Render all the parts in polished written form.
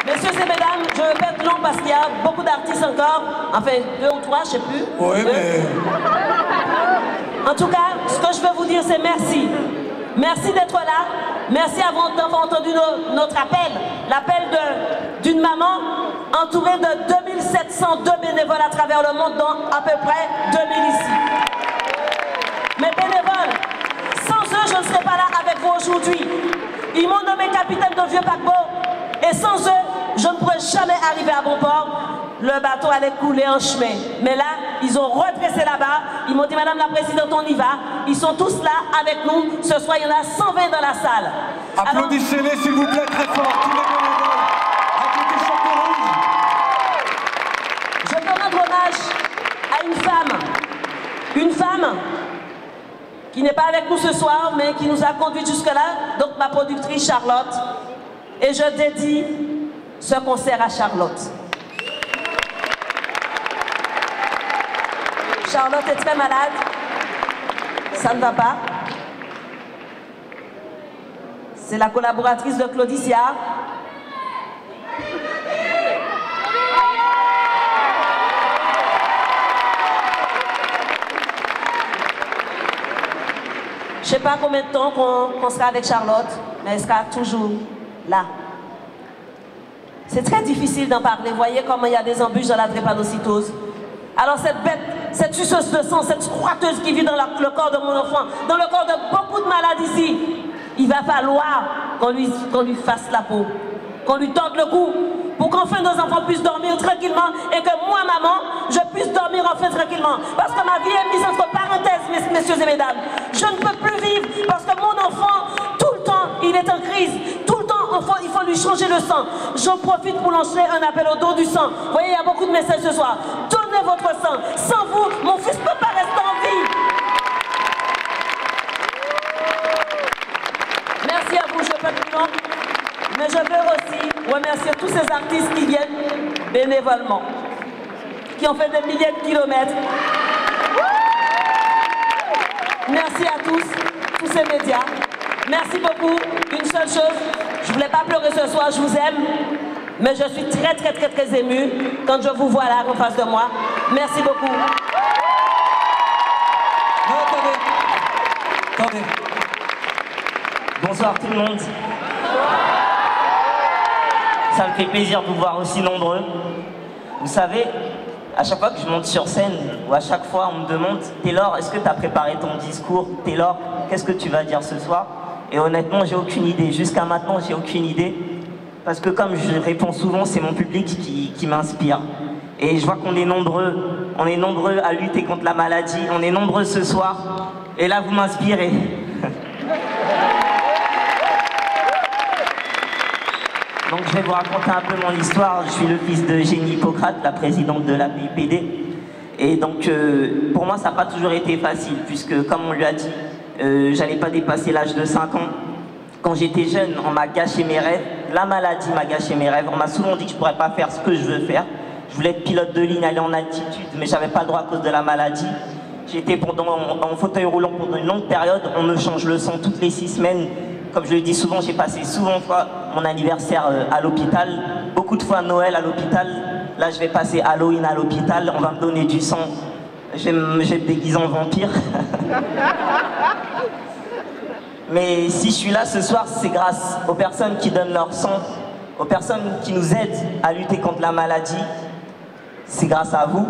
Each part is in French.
Messieurs et mesdames, je vais pas être long parce qu'il y a beaucoup d'artistes encore, enfin 2 ou 3, je ne sais plus. Oui, mais... En tout cas, ce que je veux vous dire, c'est merci. Merci d'être là. Merci d'avoir entendu notre appel. L'appel d'une maman entourée de 2702 bénévoles à travers le monde, dont à peu près 2000 ici. Mes bénévoles, sans eux, je ne serais pas là avec vous aujourd'hui. Ils m'ont nommé capitaine de vieux paquebot. Et sans eux, je ne pourrais jamais arriver à bon port. Le bateau allait couler en chemin. Mais là, ils ont redressé là-bas. Ils m'ont dit, Madame la Présidente, on y va. Ils sont tous là avec nous. Ce soir, il y en a 120 dans la salle. Applaudissez-les, s'il vous plaît, très fort. Tous les bénévoles. Applaudissez Chapeau Rouge. Je veux rendre hommage à une femme. Une femme qui n'est pas avec nous ce soir, mais qui nous a conduits jusque-là. Donc, ma productrice Charlotte. Et je dédie ce concert à Charlotte. Charlotte est très malade. Ça ne va pas. C'est la collaboratrice de Claudicia. Je ne sais pas combien de temps qu'on sera avec Charlotte, mais elle sera toujours là. C'est très difficile d'en parler. Vous voyez comment il y a des embûches dans la drépanocytose. Alors cette bête, cette suceuse de sang, cette squatteuse qui vit dans le corps de mon enfant, dans le corps de beaucoup de malades ici, il va falloir qu'on lui fasse la peau, qu'on lui torde le cou, pour qu'enfin nos enfants puissent dormir tranquillement et que moi, maman, je puisse dormir enfin tranquillement. Parce que ma vie est mise entre parenthèses, messieurs et mesdames. Je ne peux plus vivre parce que mon enfant, tout le temps, il est en crise. Tout le temps, il faut lui changer le sang. J'en profite pour lancer un appel au don du sang. Vous voyez, il y a beaucoup de messages ce soir. Donnez votre sang. Sans vous, mon fils ne peut pas rester en vie. Merci à vous, je peux plus long. Mais je veux aussi remercier tous ces artistes qui viennent bénévolement, qui ont fait des milliers de kilomètres. Merci à tous ces médias. Merci beaucoup. Une seule chose, je ne voulais pas pleurer ce soir, je vous aime, mais je suis très émue quand je vous vois là en face de moi. Merci beaucoup. Non, attendez. Bonsoir tout le monde. Ça me fait plaisir de vous voir aussi nombreux. Vous savez, à chaque fois que je monte sur scène, ou à chaque fois on me demande « Taylor, est-ce que tu as préparé ton discours? Taylor, qu'est-ce que tu vas dire ce soir ?» Et honnêtement, j'ai aucune idée. Jusqu'à maintenant, j'ai aucune idée. Parce que comme je réponds souvent, c'est mon public qui m'inspire. Et je vois qu'on est nombreux. On est nombreux à lutter contre la maladie. On est nombreux ce soir. Et là, vous m'inspirez. Donc je vais vous raconter un peu mon histoire. Je suis le fils de Génie Hippocrate, la présidente de la PIPD. Et donc pour moi ça n'a pas toujours été facile, puisque comme on lui a dit, j'allais pas dépasser l'âge de 5 ans. Quand j'étais jeune, on m'a gâché mes rêves. La maladie m'a gâché mes rêves. On m'a souvent dit que je pourrais pas faire ce que je veux faire. Je voulais être pilote de ligne, aller en altitude, mais j'avais pas le droit à cause de la maladie. J'étais en fauteuil roulant pendant une longue période. On me change le sang toutes les 6 semaines. Comme je le dis souvent, j'ai passé souvent mon anniversaire à l'hôpital, beaucoup de fois Noël à l'hôpital. Là, je vais passer Halloween à l'hôpital, on va me donner du sang. Je vais me déguiser en vampire. Mais si je suis là ce soir, c'est grâce aux personnes qui donnent leur sang, aux personnes qui nous aident à lutter contre la maladie. C'est grâce à vous.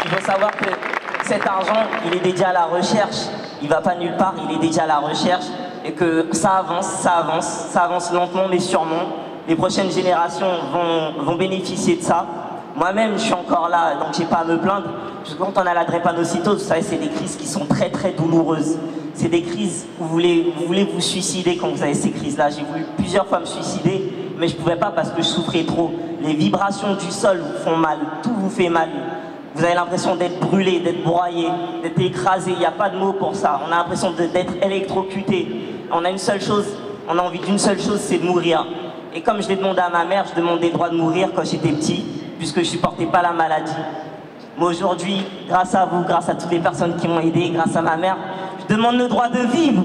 Il faut savoir que cet argent, il est dédié à la recherche. Il ne va pas nulle part, il est dédié à la recherche. Et que ça avance lentement mais sûrement. Les prochaines générations vont bénéficier de ça. Moi-même, je suis encore là, donc j'ai pas à me plaindre. Parce que quand on a la drépanocytose, vous savez, c'est des crises qui sont très douloureuses. C'est des crises où vous voulez vous suicider quand vous avez ces crises-là. J'ai voulu plusieurs fois me suicider, mais je pouvais pas parce que je souffrais trop. Les vibrations du sol vous font mal, tout vous fait mal. Vous avez l'impression d'être brûlé, d'être broyé, d'être écrasé. Il n'y a pas de mots pour ça. On a l'impression d'être électrocuté. On a une seule chose, on a envie d'une seule chose, c'est de mourir. Et comme je l'ai demandé à ma mère, je demandais le droit de mourir quand j'étais petit, puisque je ne supportais pas la maladie. Mais aujourd'hui, grâce à vous, grâce à toutes les personnes qui m'ont aidé, grâce à ma mère, je demande le droit de vivre.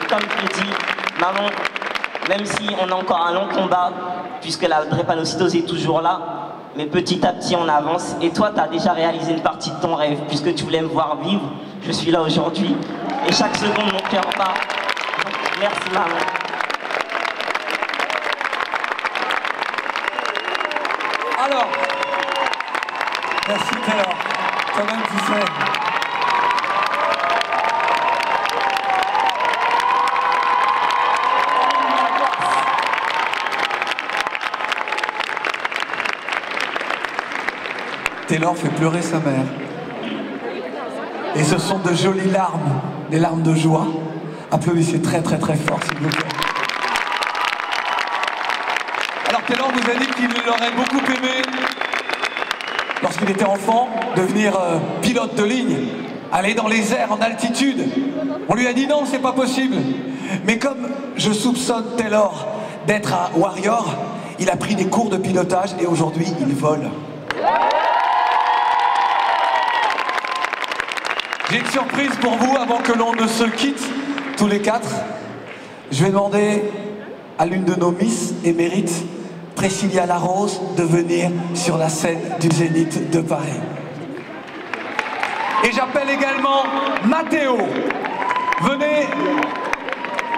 Et comme je l'ai dit, maman, même si on a encore un long combat, puisque la drépanocytose est toujours là, mais petit à petit on avance. Et toi, tu as déjà réalisé une partie de ton rêve, puisque tu voulais me voir vivre. Je suis là aujourd'hui. Et chaque seconde, mon cœur bat. Merci, maman. Alors, merci Taylor. Toi-même, tu sais. Taylor fait pleurer sa mère. Et ce sont de jolies larmes, des larmes de joie. Applaudissez très très très fort, s'il vous plaît. Alors Taylor vous a dit qu'il aurait beaucoup aimé, lorsqu'il était enfant, devenir pilote de ligne, aller dans les airs en altitude. On lui a dit non, c'est pas possible. Mais comme je soupçonne Taylor d'être un warrior, il a pris des cours de pilotage et aujourd'hui il vole. J'ai une surprise pour vous avant que l'on ne se quitte, tous les quatre. Je vais demander à l'une de nos Miss émérites, Priscilla Larose, de venir sur la scène du Zénith de Paris. Et j'appelle également Mathéo. Venez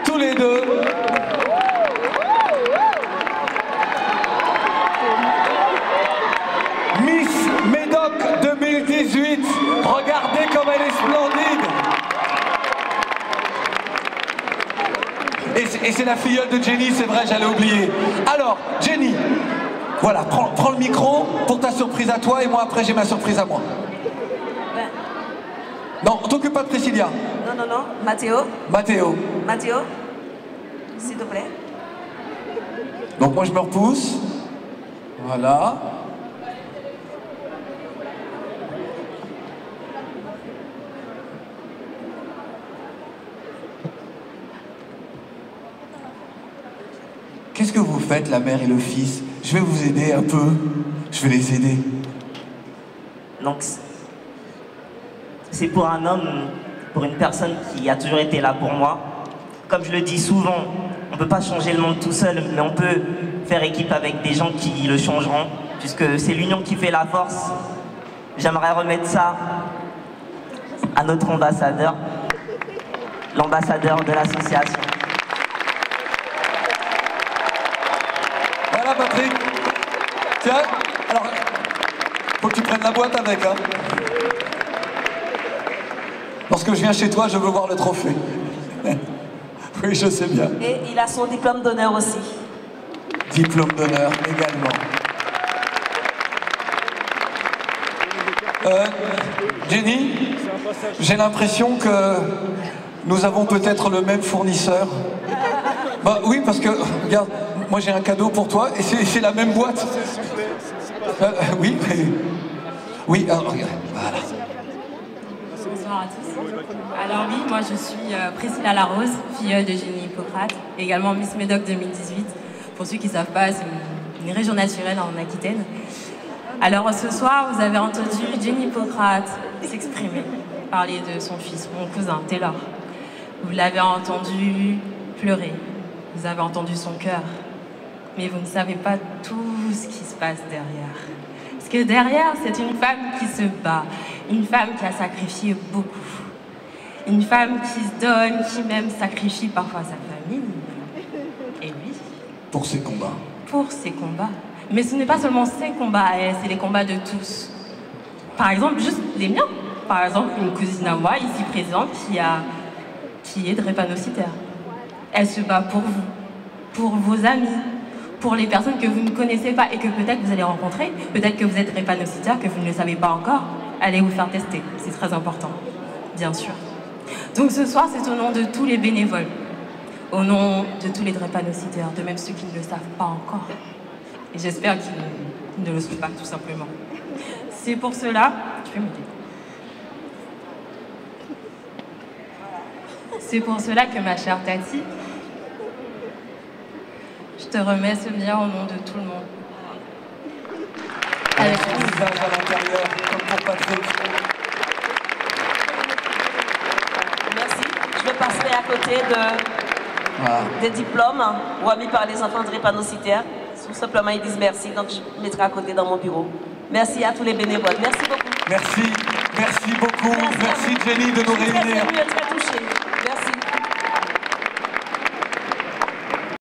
tous les deux. Miss Médoc 2018, regardez comme elle est splendide. Et c'est la filleule de Jenny, c'est vrai, j'allais oublier. Alors, Jenny, voilà, prends le micro pour ta surprise à toi et moi après j'ai ma surprise à moi. Ouais. Non, t'occupe pas de Priscilla. Non, non, non. Mathéo. Mathéo. Mathéo, s'il te plaît. Donc moi je me repousse. Voilà. Qu'est-ce que vous faites, la mère et le fils? Je vais vous aider un peu. Je vais les aider. Donc, c'est pour un homme, pour une personne qui a toujours été là pour moi. Comme je le dis souvent, on ne peut pas changer le monde tout seul, mais on peut faire équipe avec des gens qui le changeront, puisque c'est l'union qui fait la force. J'aimerais remettre ça à notre ambassadeur, l'ambassadeur de l'association. Voilà, Patrick. Tiens, alors, faut que tu prennes la boîte avec, hein. Lorsque je viens chez toi, je veux voir le trophée. Oui, je sais bien. Et il a son diplôme d'honneur aussi. Diplôme d'honneur également. Jenny, j'ai l'impression que nous avons peut-être le même fournisseur. Bah oui, parce que, regarde, moi j'ai un cadeau pour toi et c'est la même boîte. Oui, mais... Oui, alors regarde, voilà. Bonsoir à tous. Alors oui, moi je suis Priscilla Larose, filleule de Jenny Hippocrate, également Miss Médoc 2018. Pour ceux qui ne savent pas, c'est une région naturelle en Aquitaine. Alors ce soir, vous avez entendu Jenny Hippocrate s'exprimer, parler de son fils, mon cousin Taylor. Vous l'avez entendu pleurer, vous avez entendu son cœur, mais vous ne savez pas tout ce qui se passe derrière. Parce que derrière, c'est une femme qui se bat, une femme qui a sacrifié beaucoup. Une femme qui se donne, qui même sacrifie parfois sa famille. Et lui. Pour ses combats. Pour ses combats. Mais ce n'est pas seulement ses combats à elle, c'est les combats de tous. Par exemple, juste les miens. Par exemple, une cousine à moi, ici présente, qui est drépanocytaire. Elle se bat pour vous, pour vos amis, pour les personnes que vous ne connaissez pas et que peut-être vous allez rencontrer. Peut-être que vous êtes drépanocytaire, que vous ne le savez pas encore. Allez vous faire tester, c'est très important, bien sûr. Donc ce soir, c'est au nom de tous les bénévoles, au nom de tous les drépanocytaires, de même ceux qui ne le savent pas encore. Et j'espère qu'ils ne le sont pas, tout simplement. C'est pour cela... Tu peux m'aider. C'est pour cela que ma chère Tati, je te remets ce bien au nom de tout le monde. Avec un visage à l'intérieur, comme pour Patrick. Merci. Je passerai à côté des diplômes remis par les enfants drépanocytaires. Tout simplement, ils disent merci, donc je mettrai à côté dans mon bureau. Merci à tous les bénévoles. Merci beaucoup. Merci beaucoup. Merci Jenny de nous réunir.